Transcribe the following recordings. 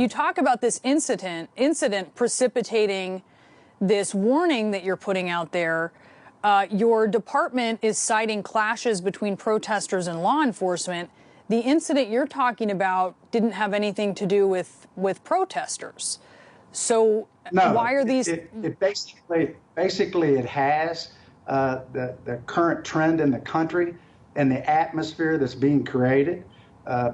You talk about this incident precipitating this warning that you're putting out there. Your department is citing clashes between protesters and law enforcement. The incident you're talking about didn't have anything to do with protesters. So no, why are these? It basically it has the current trend in the country and the atmosphere that's being created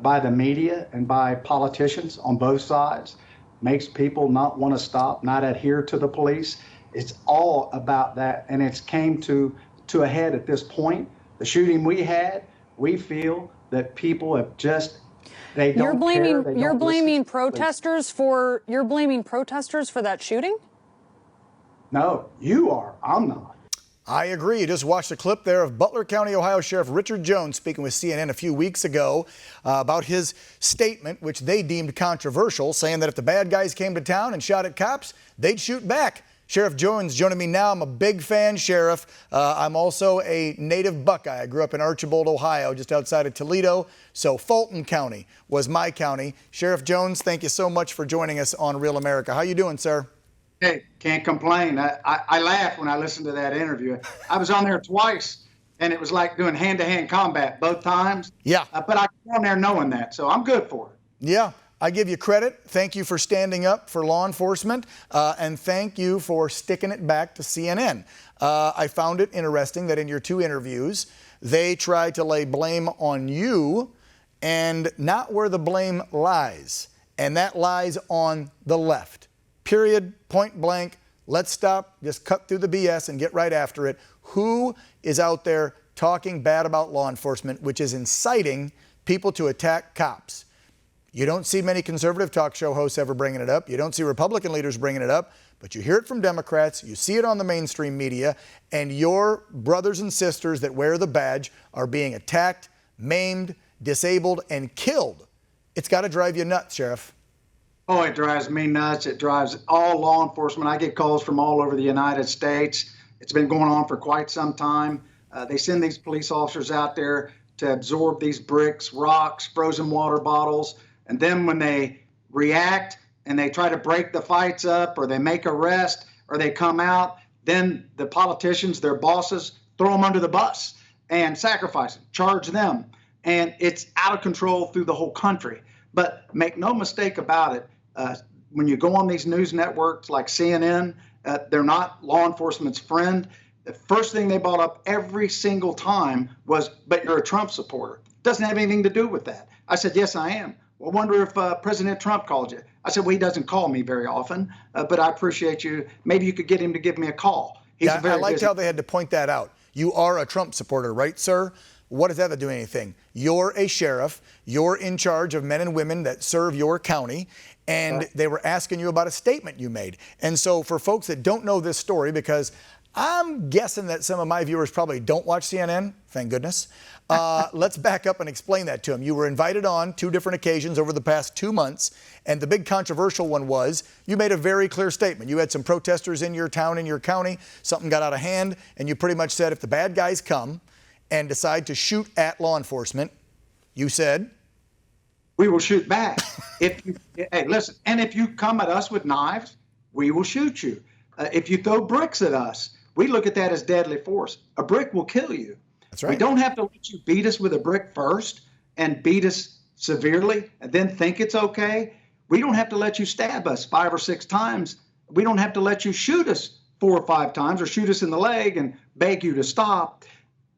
by the media and by politicians on both sides makes people not want to stop, not adhere to the police. It's all about that, and it's came to a head at this point. The shooting we had, we feel that people have just they don't You're blaming protesters for that shooting? No, you are. I'm not. I agree. You just watched a clip there of Butler County, Ohio Sheriff Richard Jones speaking with CNN a few weeks ago about his statement, which they deemed controversial, saying that if the bad guys came to town and shot at cops, they'd shoot back. Sheriff Jones joining me now. I'm a big fan, Sheriff. I'm also a native Buckeye. I grew up in Archibald, Ohio, just outside of Toledo. So Fulton County was my county. Sheriff Jones, thank you so much for joining us on Real America. How you doing, sir? Hey, can't complain. I laugh when I listen to that interview. I was on there twice, and it was like doing hand-to-hand combat both times. Yeah. But I go on there knowing that, so I'm good for it. Yeah. I give you credit. Thank you for standing up for law enforcement, and thank you for sticking it back to CNN. I found it interesting that in your two interviews, they tried to lay blame on you and not where the blame lies, and that lies on the left. Period, point blank. Let's stop, just cut through the BS and get right after it. Who is out there talking bad about law enforcement, which is inciting people to attack cops? You don't see many conservative talk show hosts ever bringing it up. You don't see Republican leaders bringing it up, but you hear it from Democrats. You see it on the mainstream media, and your brothers and sisters that wear the badge are being attacked, maimed, disabled, and killed. It's got to drive you nuts, Sheriff. Oh, it drives me nuts. It drives all law enforcement. I get calls from all over the United States. It's been going on for quite some time. They send these police officers out there to absorb these bricks, rocks, frozen water bottles. And then when they react and they try to break the fights up, or they make arrest, or they come out, then the politicians, their bosses, throw them under the bus and sacrifice them, charge them. And it's out of control through the whole country. But make no mistake about it, when you go on these news networks like CNN, they're not law enforcement's friend. The first thing they brought up every single time was, but you're a Trump supporter. Doesn't have anything to do with that. I said, yes, I am. Well, wonder if President Trump called you. I said, well, he doesn't call me very often, but I appreciate you. Maybe you could get him to give me a call. I liked how they had to point that out. You are a Trump supporter, right, sir? What does that have to do with anything? You're a sheriff. You're in charge of men and women that serve your county, and they were asking you about a statement you made. And so for folks that don't know this story, because I'm guessing that some of my viewers probably don't watch CNN, thank goodness. Let's back up and explain that to them. You were invited on 2 different occasions over the past 2 months, and the big controversial one was you made a very clear statement. You had some protesters in your town, in your county, something got out of hand, and you pretty much said if the bad guys come and decide to shoot at law enforcement, you said, we will shoot back. Hey, listen, and if you come at us with knives, we will shoot you. If you throw bricks at us, we look at that as deadly force. A brick will kill you. That's right. We don't have to let you beat us with a brick first and beat us severely and then think it's okay. We don't have to let you stab us 5 or 6 times. We don't have to let you shoot us 4 or 5 times or shoot us in the leg and beg you to stop.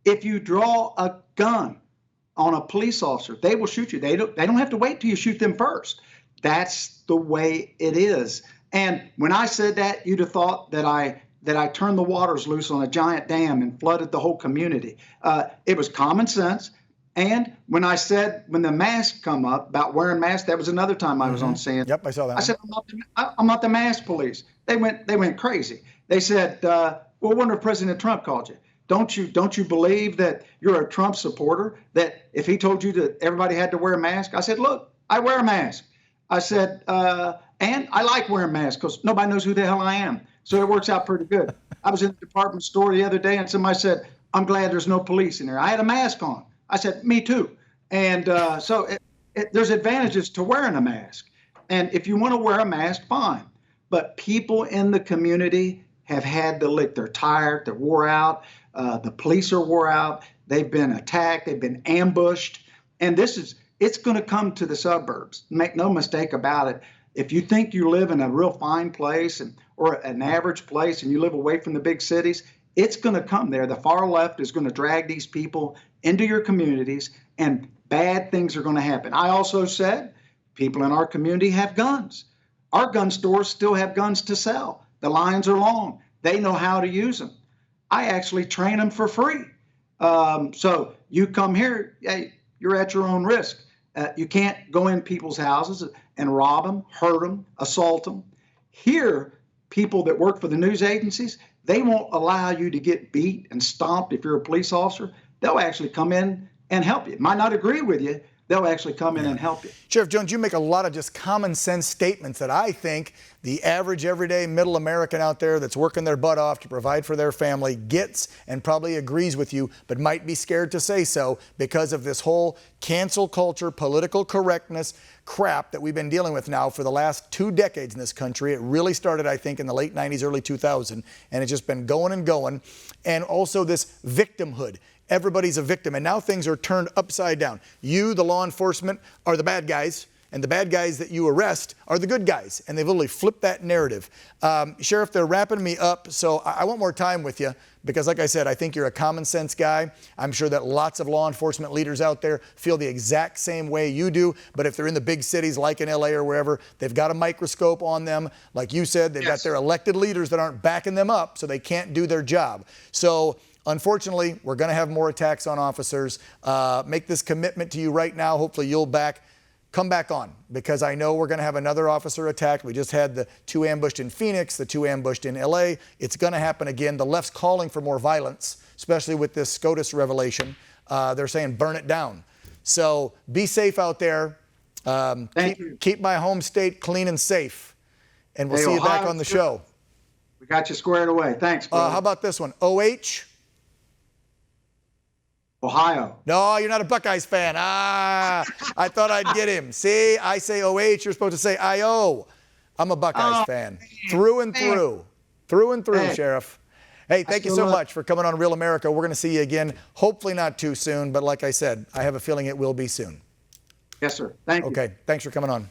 If you draw a gun on a police officer, they will shoot you. They don't have to wait till you shoot them first. That's the way it is. And when I said that, you'd have thought that I turned the waters loose on a giant dam and flooded the whole community. It was common sense. And when I said, when the masks come up about wearing masks, that was another time I was on CNN. Yep, I saw that. I said, I'm not the mask police. They went crazy. They said, well, wonder if President Trump called you. Don't you believe that you're a Trump supporter, that if he told you that everybody had to wear a mask? I said, look, I wear a mask. I said, and I like wearing masks because nobody knows who the hell I am. So it works out pretty good. I was in the department store the other day and somebody said, I'm glad there's no police in there. I had a mask on. I said, me too. And so there's advantages to wearing a mask. And if you want to wear a mask, fine. But people in the community have had to lick. They're tired, they're wore out. The police are wore out. They've been attacked, they've been ambushed. And it's going to come to the suburbs. Make no mistake about it. If you think you live in a real fine place or an average place and you live away from the big cities, it's going to come there. The far left is going to drag these people into your communities, and bad things are going to happen. I also said people in our community have guns. Our gun stores still have guns to sell. The lines are long. They know how to use them. I actually train them for free. So you come here, hey, you're at your own risk. You can't go in people's houses and rob them, hurt them, assault them. Here, people that work for the news agencies, they won't allow you to get beat and stomped if you're a police officer. They'll actually come in and help you. Might not agree with you. They'll actually come in and help you. Sheriff Jones, you make a lot of just common sense statements that I think the average, everyday, middle American out there that's working their butt off to provide for their family gets and probably agrees with you, but might be scared to say so because of this whole cancel culture, political correctness crap that we've been dealing with now for the last 2 decades in this country. It really started, I think, in the late 90s, early 2000, and it's just been going and going. And also this victimhood. Everybody's a victim, and now things are turned upside down. You, the law enforcement, are the bad guys, and the bad guys that you arrest are the good guys, and they've literally flipped that narrative. Sheriff, they're wrapping me up, so I want more time with you because, like I said, I think you're a common sense guy. I'm sure that lots of law enforcement leaders out there feel the exact same way you do, but if they're in the big cities like in LA or wherever, they've got a microscope on them. Like you said, they've got their elected leaders that aren't backing them up, so they can't do their job. So unfortunately, we're going to have more attacks on officers. Make this commitment to you right now. Hopefully you'll come back on, because I know we're going to have another officer attacked. We just had the 2 ambushed in Phoenix, the 2 ambushed in LA. It's going to happen again. The left's calling for more violence, especially with this SCOTUS revelation. They're saying burn it down. So be safe out there. Keep my home state clean and safe. And we'll see you back on the show. We got you squared away. Thanks, bro. How about this one? OH? Ohio. No, you're not a Buckeyes fan. I thought I'd get him. See, I say OH, you're supposed to say IO. I'm a Buckeyes fan. Through and through. Through and through, Sheriff. Hey, thank you so much for coming on Real America. We're going to see you again, hopefully not too soon, but like I said, I have a feeling it will be soon. Yes, sir. Thank you. Okay, thanks for coming on.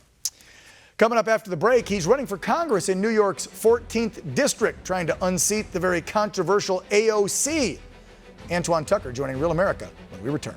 Coming up after the break, he's running for Congress in New York's 14th district, trying to unseat the very controversial AOC. Antoine Tucker joining Real America when we return.